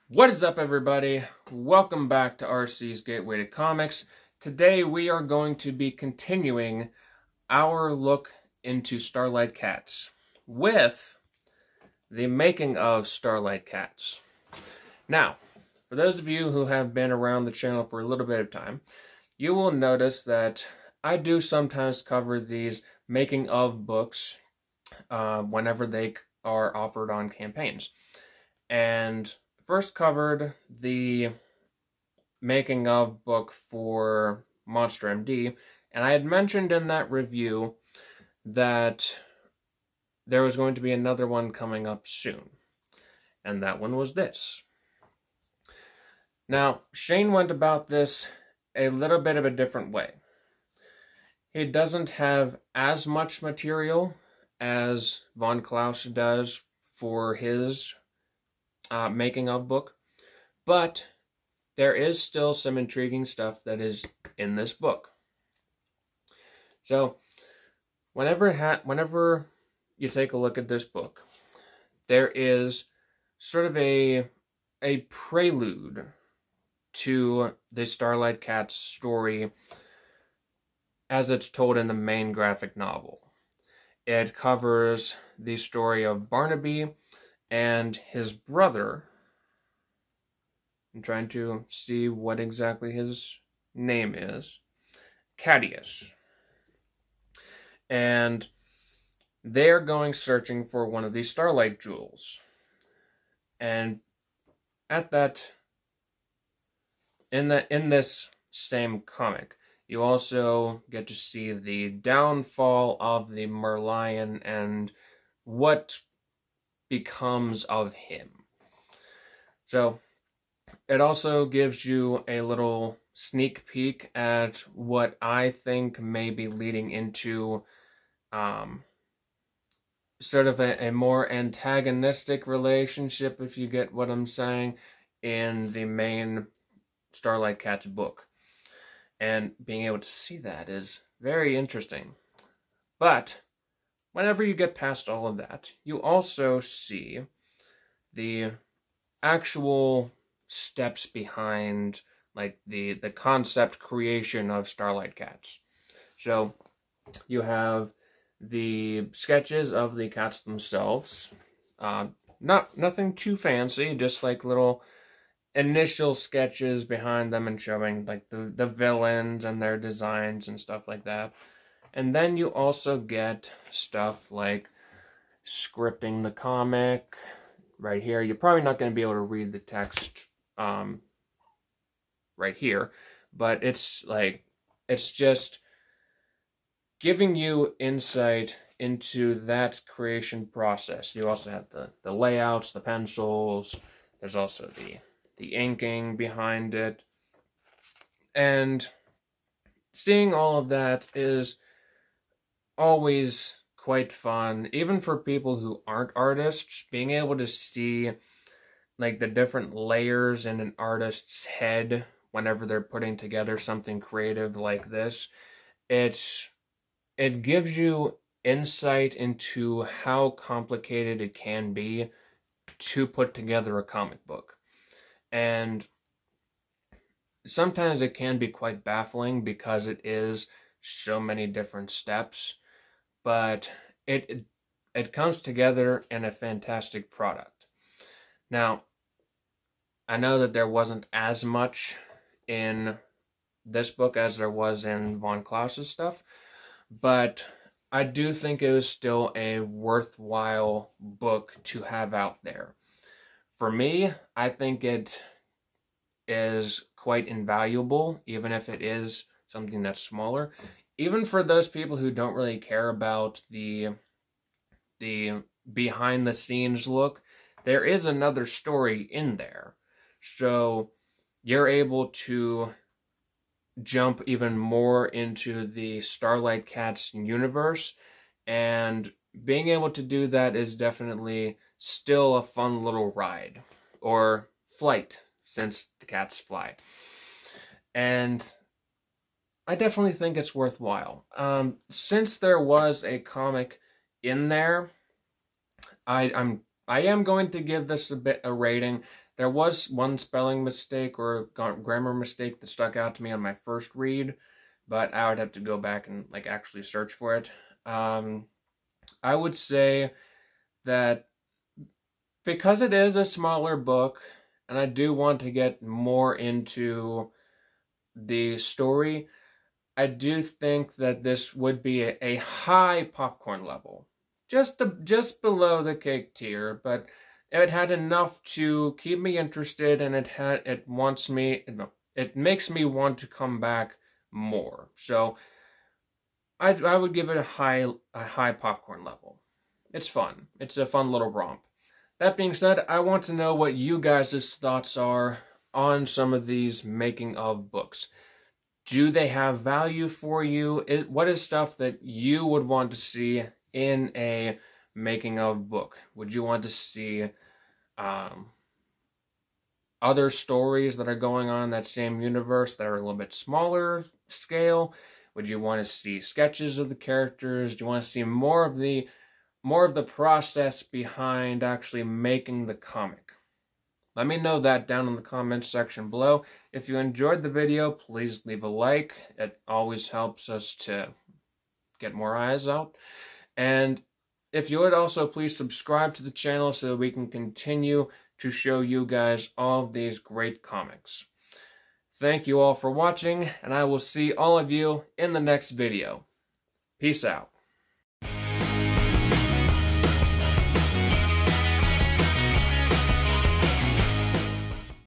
What is up, everybody? Welcome back to RC's Gateway to Comics. Today we are going to be continuing our look into Starlight Cats with the Making of Starlight Cats. Now, for those of you who have been around the channel for a little bit of time, you will notice that I do sometimes cover these making of books whenever they are offered on campaigns. And first covered the making of book for Monster MD, and I had mentioned in that review that there was going to be another one coming up soon, and that one was this. Now, Shane went about this a little bit of a different way. He doesn't have as much material as Von Klaus does for his making of book, but there is still some intriguing stuff that is in this book. So whenever you take a look at this book, there is sort of a prelude to the Starlight Cats story as it's told in the main graphic novel. It covers the story of Barnaby and his brother. I'm trying to see what exactly his name is. Cadius. And they're going searching for one of these Starlight Jewels. And at that, in this same comic, you also get to see the downfall of the Merlion and what becomes of him. So it also gives you a little sneak peek at what I think may be leading into sort of a more antagonistic relationship, if you get what I'm saying, in the main Starlight Cats book. And being able to see that is very interesting. But whenever you get past all of that, you also see the actual steps behind, like, the concept creation of Starlight Cats. So you have the sketches of the cats themselves. Nothing too fancy, just like little initial sketches behind them and showing like the villains and their designs and stuff like that. And then you also get stuff like scripting the comic right here. You're probably not going to be able to read the text right here, but it's just giving you insight into that creation process. You also have the layouts, the pencils. There's also the inking behind it. And seeing all of that is always quite fun, even for people who aren't artists. Being able to see like the different layers in an artist's head whenever they're putting together something creative like this, it gives you insight into how complicated it can be to put together a comic book. And sometimes it can be quite baffling because it is so many different steps, but it comes together in a fantastic product. Now, I know that there wasn't as much in this book as there was in Von Klaus's stuff, but I do think it was still a worthwhile book to have out there. For me, I think it is quite invaluable, even if it is something that's smaller. Even for those people who don't really care about the behind-the-scenes look, there is another story in there. So you're able to jump even more into the Starlight Cats universe, and being able to do that is definitely still a fun little ride, or flight, since the cats fly. And I definitely think it's worthwhile. Since there was a comic in there, I am going to give this a rating There was one spelling mistake or grammar mistake that stuck out to me on my first read, but I would have to go back and like actually search for it. I would say that because it is a smaller book, and I do want to get more into the story, I do think that this would be a high popcorn level. Just below the cake tier, but it had enough to keep me interested, and it makes me want to come back more. So I would give it a high popcorn level. It's fun. It's a fun little romp. That being said, I want to know what you guys' thoughts are on some of these making of books. Do they have value for you? What is stuff that you would want to see in a making of book? Would you want to see other stories that are going on in that same universe that are a little bit smaller scale? Would you want to see sketches of the characters? Do you want to see more of the process behind actually making the comic? Let me know that down in the comments section below. If you enjoyed the video, please leave a like. It always helps us to get more eyes out. And if you would also please subscribe to the channel so that we can continue to show you guys all of these great comics. Thank you all for watching, and I will see all of you in the next video. Peace out.